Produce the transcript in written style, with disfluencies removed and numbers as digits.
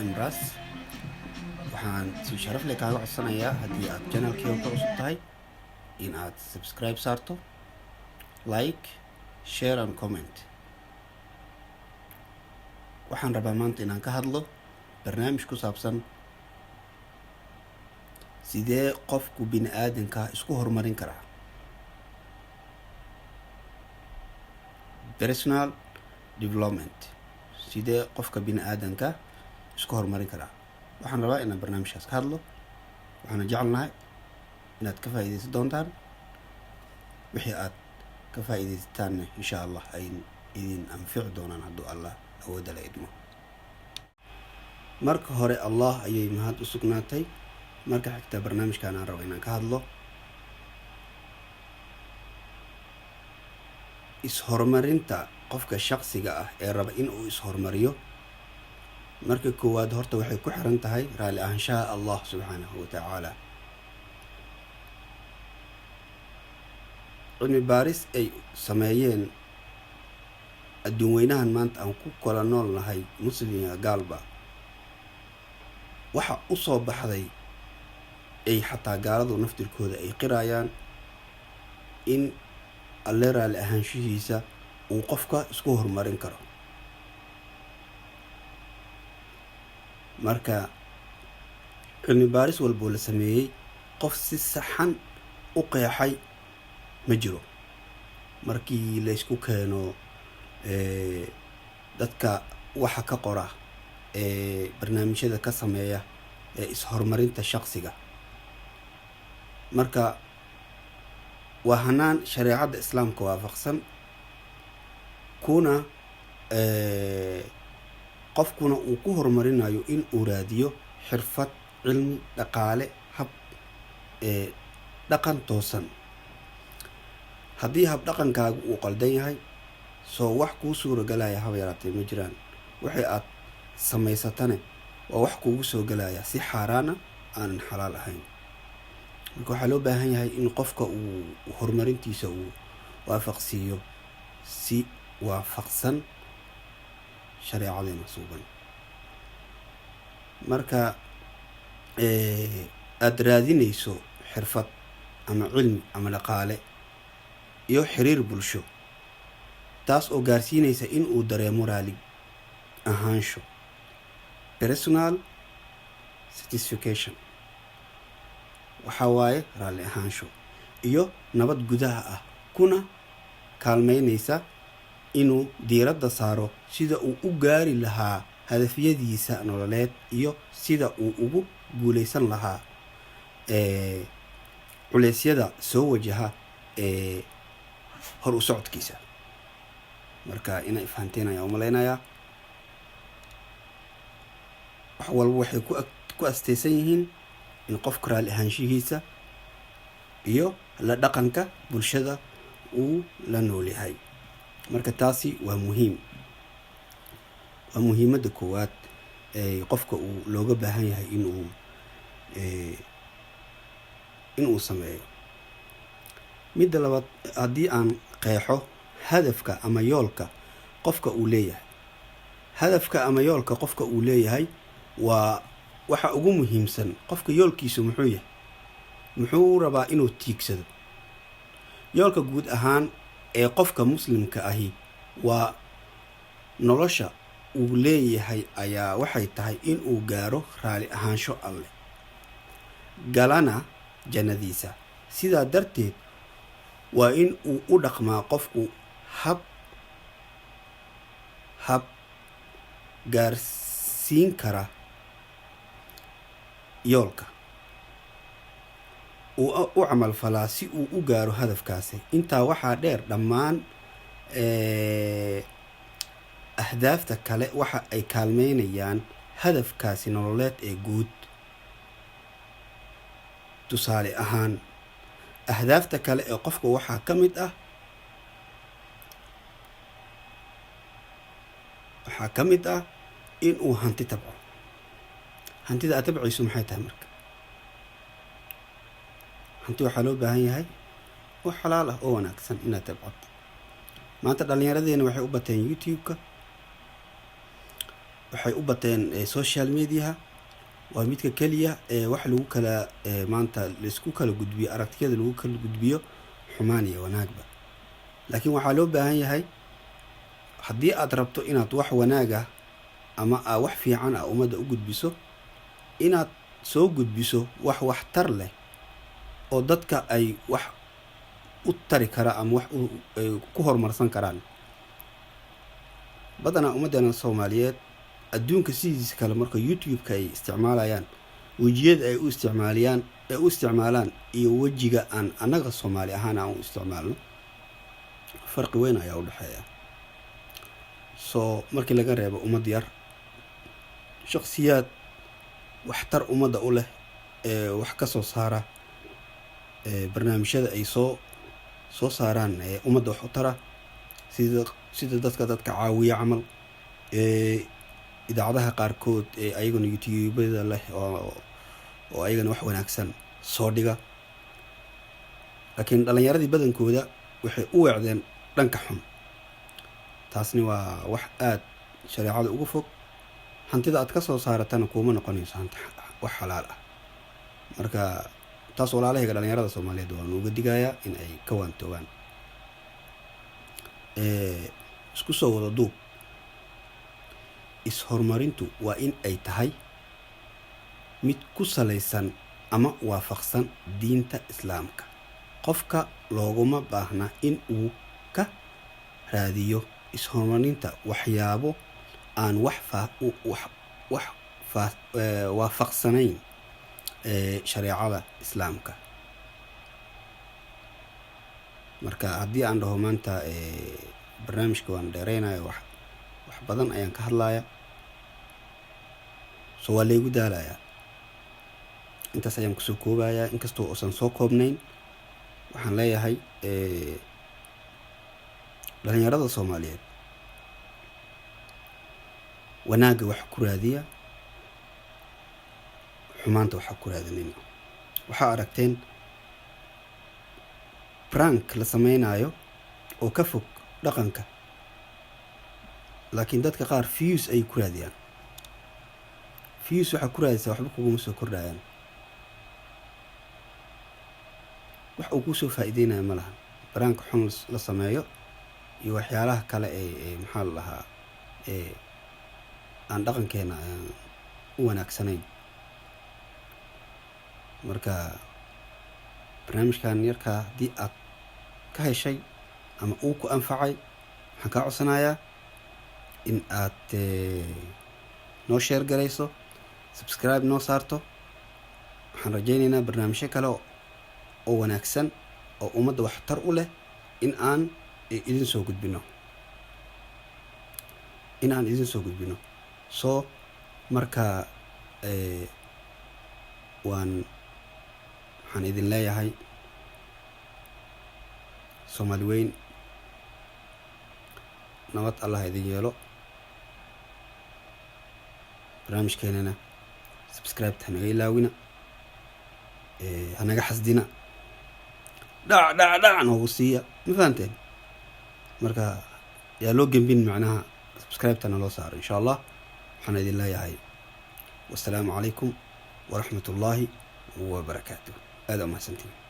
imras waxaan si sharaf leh kaaga codsanayaa haddii aad channelkeyga ku cusub tahay in aad subscribe saarto, like, share and comment. waxaan rabaa maanta inaan ka hadlo barnaamij ku saabsan sidee qofku bini aadanka isku horumarin karaa personal development. sidee qofka bini aadanka isku horumarin karaa. waxaan rabaa inaan barnaamijkaas ka hadlo. waxaana jecelnahay inaad ka faa'iidaysan doontaan. wixii aad ka faa'iidaysataanna insha allah ay idin anfici doonaan hadduu allah awoodda la idmo. marka hore allah ayay mahad u sugnaatay. marka xigta barnaamijkan aan rabo inaan ka hadlo is-horumarinta qofka shaqsiga ah ee raba in uu is-horumariyo. marka koowaad horta waxay ku xiran tahay raalli ahaanshaha allah subxaanahu wa tacaala. cilmi baaris ay sameeyeen adduun weynahan maanta aan ku kala nool nahay muslimiga gaalba, waxa u soo baxday ay xataa gaaladu naftirkooda ay qirayaan in alle raalli ahaanshihiisa uu qofka isku horumarin karo. marka cilmi baaris walboo la sameeyey qof si saxan u qeexay ma jiro. markii laysku keeno dadka waxa ka qora barnaamijyada ka sameeya is-horumarinta shaqsiga, marka waa hanaan shareecadda islaamka waafaqsan, kuna qofkuna uu ku horumarinayo in uu raadiyo xirfad, cilmi, dhaqaale, hab dhaqan toosan. haddii hab dhaqankaagu uu qaldan yahay soo wax kuu suuragalaya haba yaraatee ma jiraan. waxay aad samaysatane waa wax kuugu soo galaya si xaaraana aanan xalaal ahayn. marka waxaa loo baahan yahay in qofka uu horumarintiisa uu waafaqsiiyo si waafaqsan shareecadeena suuban. marka aada raadinayso xirfad ama cilmi ama dhaqaale iyo xiriir bulsho, taas oo gaarsiinaysa in uu dareemo raali ahaansho, personal satisfaction, waxaa waaye raalli ahaansho iyo nabad gudaha ah, kuna kaalmeynaysa inuu diiradda saaro sida uu u gaari lahaa hadafyadiisa nololeed iyo sida uu ugu guuleysan lahaa culeysyada soo wajaha hor u socodkiisa. marka inay fahanteen ayaan umalaynayaa. wax walba waxay ku asteysan yihiin in qofka raalli ahaanshihiisa iyo la dhaqanka bulshada uu la nool yahay. marka taasi waa muhiim, waa muhiimadda koowaad qofka uu looga baahan yahay inuu sameeyo. midda labaad, haddii aan qeexo hadafka ama yoolka qofka uu leeyahay. hadafka ama yoolka qofka uu leeyahay waa waxa ugu muhiimsan. qofka yoolkiisu muxuu yahay? muxuu rabaa inuu tiigsado? yoolka guud ahaan ee qofka muslimka ahi waa nolosha uu leeyahay ayaa waxay tahay inuu gaaro raalli ahaansho alle, galana jannadiisa. sidaa darteed waa in uu u dhaqmaa qofku hab gaarsiin kara yoolka, uu u camal falaa si uu u gaaro hadafkaasi. intaa waxaa dheer, dhammaan ahdaafta kale waxa ay kaalmeynayaan hadafkaasi nololeed ee guud. tusaale ahaan, ahdaafta kale ee qofka waxaa ka mid ah in uu hanti tabco. hantida aad tabcayso maxay tahay? marka hanti waxaa loo baahan yahay wax xalaal ah oo wanaagsan inaad tabcato. maanta dhallinyaradeena waxay u bateen youtube-ka, waxay u bateen social media waa midka keliya ee wax lagu kala maanta laisku kala gudbiyo aragtiyada lagu kala gudbiyo xumaan iyo wanaagba. laakiin waxaa loo baahan yahay haddii aad rabto inaad wax wanaaga ama wax fiican ummadda u gudbiso inaad soo gudbiso wax waxtar leh oo dadka ay wax u tari kara ama wax ku horumarsan karaan. badanaa ummaddeena Soomaaliyeed adduunka sidiisa kale marka YouTube-ka ay isticmaalayaan wejiyada ay u isticmaalaan iyo wejiga aan anaga Soomaali ahaan aan u isticmaalno farqi weyn ayaa u dhaxeeya. markii laga reebo ummad yar shakhsiyaad waxtar ummadda u leh wax ka soo saara barnaamijyada ay soo saaraan ummadda wax u tara sida dadka caawiya camal idaacadaha qaarkood ayagana YouTube-da leh oo ayagana wax wanaagsan soo dhiga. laakiin dhalinyaradii badankooda waxay u weecdeen dhanka xun. taasni waa wax aad shareecada ugu fog. hantida aad ka soo saaratana kuma noqonayso hanti wax xalaal ah. marka taas walaalahayga dhalinyarada Soomaaliyeed waan uga digayaa in ay ka waantoogaan. isku soo wada duub is-horumarintu waa in ay tahay mid ku salaysan ama waafaqsan diinta Islaamka. qofka looguma baahna in uu ka raadiyo is-horumarinta waxyaabo aan waafaqsanayn shareecada Islaamka. marka haddii aan dhaho maanta barnaamijka waan dheereynayo wax badan ayaan ka hadlaya waa laygu daalayaa. intaas ayaan kusoo koobayaa inkastoo uusan soo koobnayn. waxaan leeyahay dhalinyarada Soomaaliyeed wanaagga wax ku raadiya, xumaanta wax ku raadinayna. waxaa aragteen prank la sameynayo oo ka fog dhaqanka, laakiin dadka qaar views ay ku raadiyaan. views waxa ku raadisa waxba kuguma soo kordhayaan, wax uu ku soo faa'iideynaya ma lahan. prank xun la sameeyo iyo waxyaalaha kale maxaa la dhahaa aan dhaqankeena u wanaagsanayn. marka barnaamijkan yarkaa haddii aad ka heshay ama uu ku anfacay waxaan kaa codsanayaa in aad noo share garayso, subscribe noo saarto. waxaan rajaynaynaa barnaamijyo kale oo wanaagsan oo ummadda waxtar u leh in aan idin soo gudbino. marka waxaan idin leeyahay Soomaali weyn nabad Allah idin yeelo. barnaamijkeenana subscribe hanaga ilaawina, hanaga xasdina, dhac noogu siiya. ma fahanteen? marka yaa loo gembin macnaha subscribe-tana loo saaro insha Allah. waxaan idin leeyahay wassalaamu calaykum waraxmatullaahi wabarakaatuh. aad u mahadsantiin.